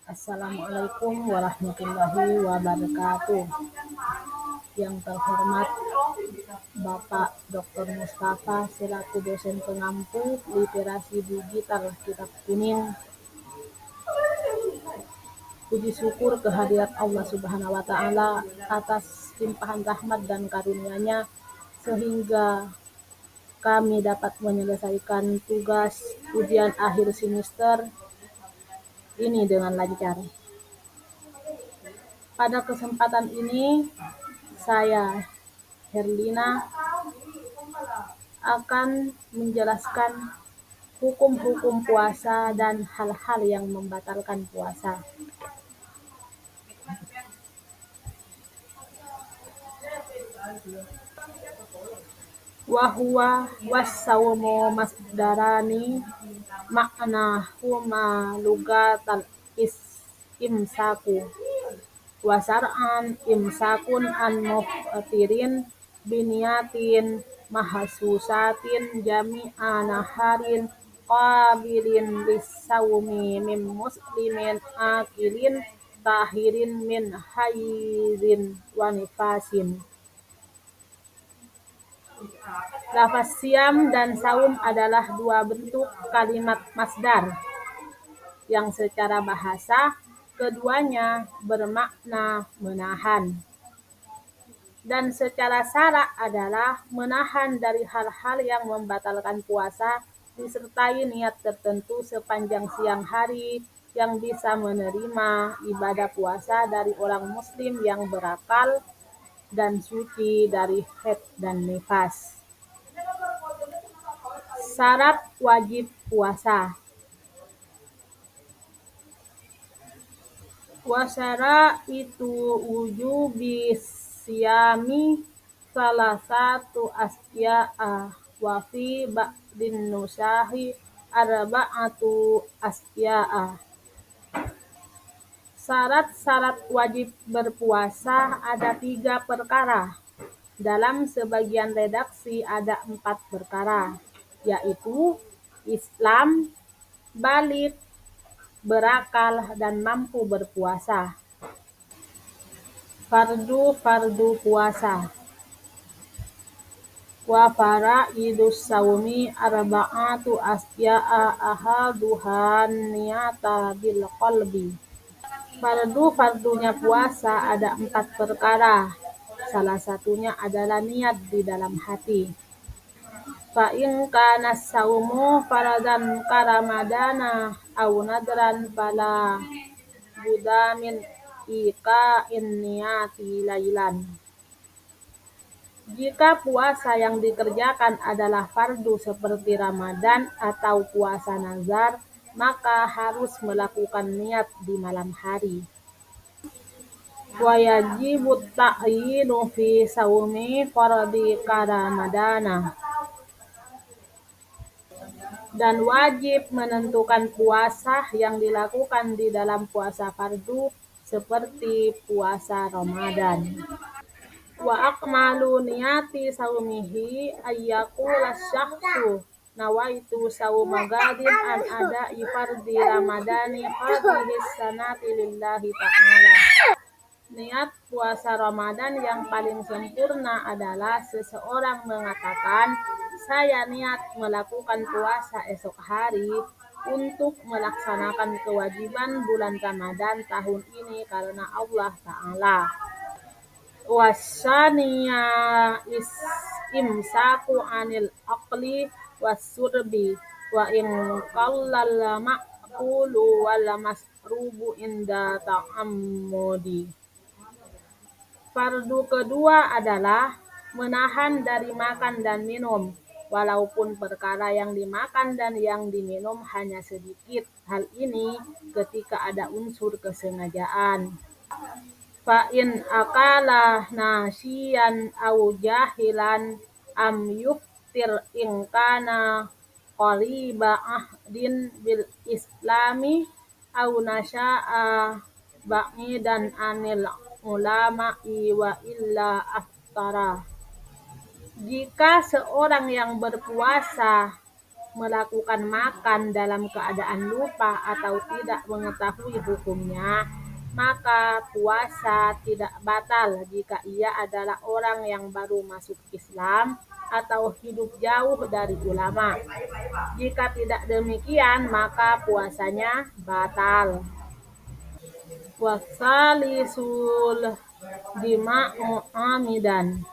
Assalamualaikum warahmatullahi wabarakatuh. Yang terhormat Bapak Dr. Mustafa selaku dosen pengampu literasi digital Kitab Kuning. Puji syukur kehadirat Allah Subhanahu wa Ta'ala atas limpahan rahmat dan karunia-Nya sehingga kami dapat menyelesaikan tugas ujian akhir semester ini dengan lancar. Pada kesempatan ini saya Herlina akan menjelaskan hukum-hukum puasa dan hal-hal yang membatalkan puasa. Wahuwa wassaumu masdarani maknahuma lugatal imsaku wasar'an imsakun an muftirin biniyatin mahsusatin jami'a naharin qabilin lissaumi min muslimin akilin tahirin min haizin wa nifasin. Lafaz siam dan saum adalah dua bentuk kalimat masdar yang secara bahasa keduanya bermakna menahan, dan secara syara adalah menahan dari hal-hal yang membatalkan puasa disertai niat tertentu sepanjang siang hari yang bisa menerima ibadah puasa dari orang muslim yang berakal dan suci dari haid dan nifas. Syarat wajib puasa. Wasyara itu wujubi siyami salah satu asya'a wa fi ba'din nusahi arba'atu asya'a. Syarat-syarat wajib berpuasa ada 3 perkara. Dalam sebagian redaksi ada 4 perkara, yaitu Islam, baligh, berakal, dan mampu berpuasa. Fardu puasa. Wa fara'idus saumi arba'atu asya'a ahaduhan niyata bil qalbi. Fardunya puasa ada 4 perkara. Salah satunya adalah niat di dalam hati. Fa in kana saumu faradan karamadana aw nadran fala budamin iqa'in niyati lailan. Jika puasa yang dikerjakan adalah fardu seperti Ramadan atau puasa nazar, maka harus melakukan niat di malam hari. Wa yajibut ta'yinu fi saumi fardi karamadana. Dan wajib menentukan puasa yang dilakukan di dalam puasa fardu seperti puasa Ramadan. Wa akmalu niyati saumihi ayyakula syakhsu nawaitu sauma gadin an ada'i fardi ramadani hadhihi sanati lillahi ta'ala. Niat puasa Ramadan yang paling sempurna adalah seseorang mengatakan, saya niat melakukan puasa esok hari untuk melaksanakan kewajiban bulan Ramadan tahun ini karena Allah Ta'ala. Wasaniya imsaku anil aqli wasurbi wa in qallal ma'kulu wal masrubu inda ta'ammudi. Fardu kedua adalah menahan dari makan dan minum, walaupun perkara yang dimakan dan yang diminum hanya sedikit. Hal ini ketika ada unsur kesengajaan. Fa in akala nasiyan au jahilan am yuftir in kana qariba ahdin bil islami au nasya'a ba'idan anil ulama'i wa illa aftara. Jika seorang yang berpuasa melakukan makan dalam keadaan lupa atau tidak mengetahui hukumnya, maka puasa tidak batal jika ia adalah orang yang baru masuk Islam atau hidup jauh dari ulama. Jika tidak demikian, maka puasanya batal. Wasalisul jima'u amidan.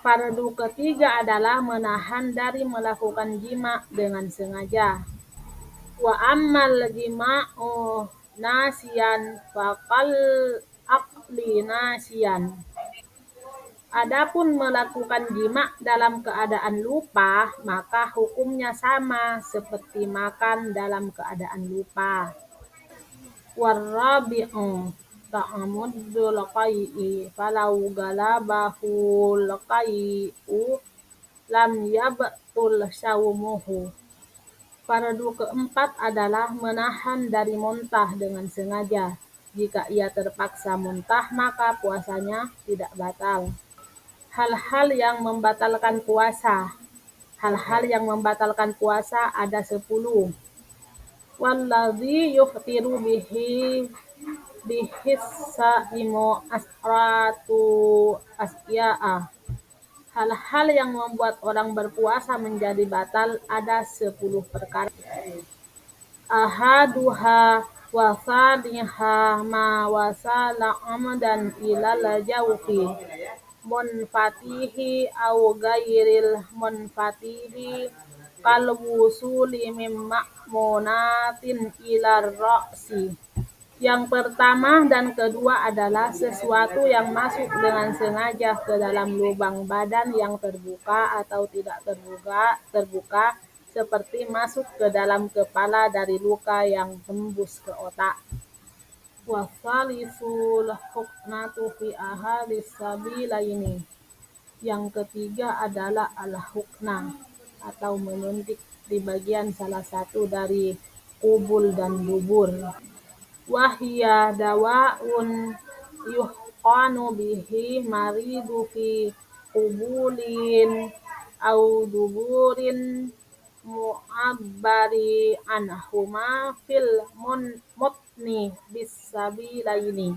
Fardu ketiga adalah menahan dari melakukan jima dengan sengaja. Wa ammal jima'u nasiyan faqal aqli nasiyan. Adapun melakukan jima dalam keadaan lupa, maka hukumnya sama seperti makan dalam keadaan lupa. Warabi'u ta'amudul qai'i falau galabahul qai'u lam yabtul syawmuhu. Fardu keempat adalah menahan dari muntah dengan sengaja. Jika ia terpaksa muntah, maka puasanya tidak batal. Hal-hal yang membatalkan puasa. Hal-hal yang membatalkan puasa ada 10. Walladzi yuftiru bihissaimu asratu asya'a. Hal-hal yang membuat orang berpuasa menjadi batal ada 10 perkara. Ahaduha wa thaniha ma wasala amdan ilal jawfi munfatihi au gairil munfatihi kal wusuli mim ma'munatin ilar ra'si. Yang pertama dan kedua adalah sesuatu yang masuk dengan sengaja ke dalam lubang badan yang terbuka atau tidak terbuka seperti masuk ke dalam kepala dari luka yang tembus ke otak. Wasalisul huknatu fi ahadis sabilaini. Yang ketiga adalah al-hukna atau menyuntik di bagian salah satu dari kubul dan dubur. Wahya dawaun yuhqanu bihi maridu fi kubulin au duburin mu'abbari anhuma fil mutni bisabilaini.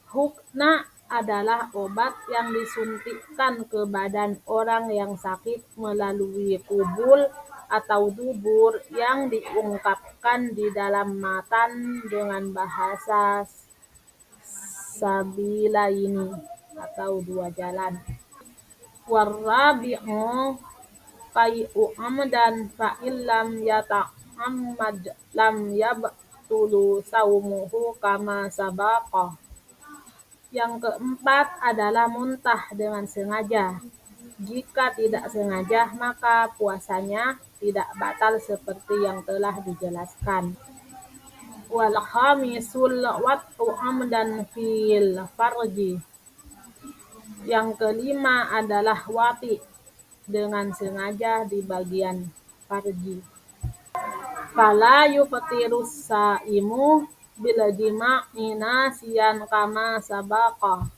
Hukna adalah obat yang disuntikkan ke badan orang yang sakit melalui kubul atau dubur yang diungkapkan di dalam matan dengan bahasa sabilaini atau dua jalan. Warabi'u qai'u amdan fa illam yata'ammad lam yabtulu saumuhu kama sabaqa. Yang keempat adalah muntah dengan sengaja. Jika tidak sengaja, maka puasanya tidak batal seperti yang telah dijelaskan. Wal khamisul wat'u amdan fil farji. Yang kelima adalah wati dengan sengaja di bagian farji. Fala yufatirus saimu bil jima'i nasiyan kama sabaqa.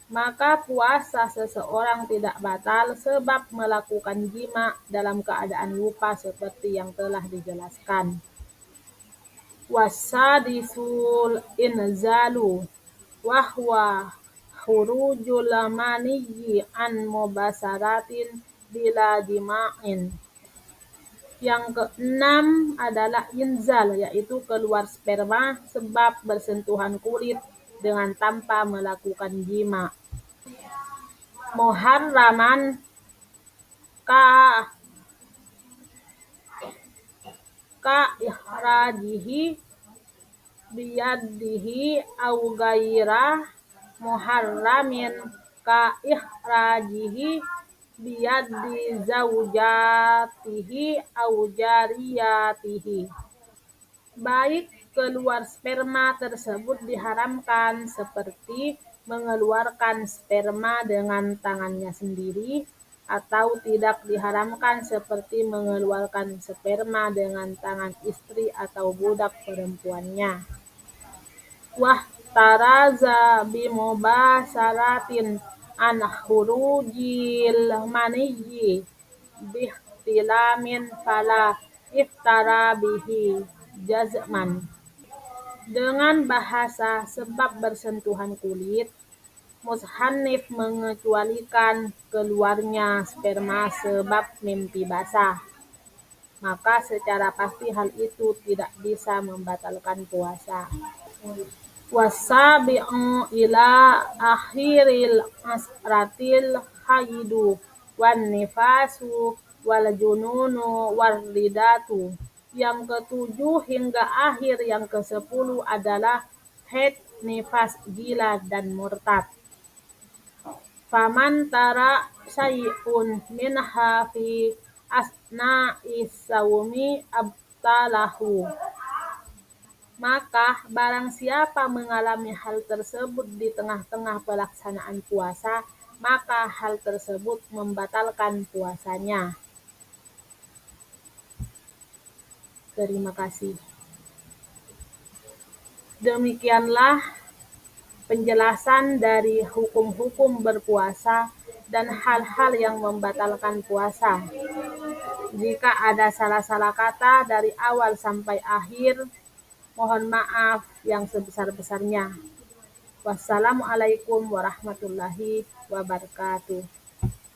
Maka puasa seseorang tidak batal sebab melakukan jima dalam keadaan lupa seperti yang telah dijelaskan. Wasadisul inzalu wahwa khurujul maniyyi an mubasaratin bila jima'in. Yang keenam adalah inzal, yaitu keluar sperma sebab bersentuhan kulit dengan tanpa melakukan jima. Muharraman ka ihrajihi biyadihi au gaira muharramin ka ihrajihi biyadi zaujatihi au jariyatihi. Baik keluar sperma tersebut diharamkan seperti mengeluarkan sperma dengan tangannya sendiri atau tidak diharamkan seperti mengeluarkan sperma dengan tangan istri atau budak perempuannya. Wah taraza bimubasaratin an khurujil maniyyi ihtilamin fala iftara bihi jazman. Dengan bahasa sebab bersentuhan kulit, Mushannif mengecualikan keluarnya sperma sebab mimpi basah, maka secara pasti hal itu tidak bisa membatalkan puasa. Wasabi'u ila akhiril asratil haidu wan nifasu wal jununu waridatu. Yang ketujuh hingga akhir yang ke-10 adalah haid, nifas, gila, dan murtad. Faman tara syai'un minha fi asna'is saumi abtalahu. Maka barang siapa mengalami hal tersebut di tengah-tengah pelaksanaan puasa, maka hal tersebut membatalkan puasanya. Terima kasih. Demikianlah penjelasan dari hukum-hukum berpuasa dan hal-hal yang membatalkan puasa. Jika ada salah-salah kata dari awal sampai akhir, mohon maaf yang sebesar-besarnya. Wassalamualaikum warahmatullahi wabarakatuh.